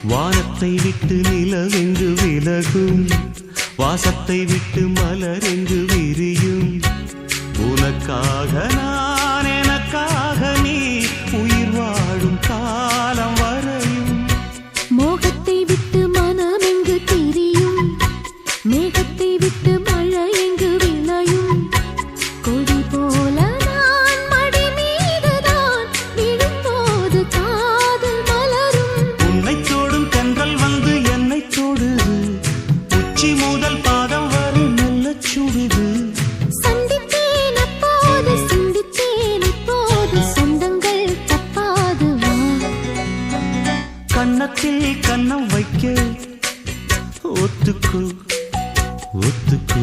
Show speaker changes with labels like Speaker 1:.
Speaker 1: வானத்தை விட்டு நிலவெங்கு விலகும், வாசத்தை விட்டு மலரெங்கு விரியும். உனக்காக நான், எனக்காக நீ, உயிர் வாழும் காலம் வரையும்.
Speaker 2: மோகத்தை விட்டு மனம் எங்கு திரியும், மேகத்தை விட்டு மழை எங்கு விளையும். கொடி போல நான் மடி மீதுதான் விழும்போது காதல் மலரும்.
Speaker 1: உன்னை தோடும் தென்றல் வந்து என்னை தொடுது, உச்சி முதல் பாதம் வரை நல்ல சுடுது.
Speaker 2: சந்தித்தேன் அப்போது, சிந்தித்தேன் இப்போது, சொந்தங்கள் தப்பாது வா.
Speaker 1: கன்னத்தில் கன்னம் வைக்க ஒத்துக்கோ ஒத்துக்கோ.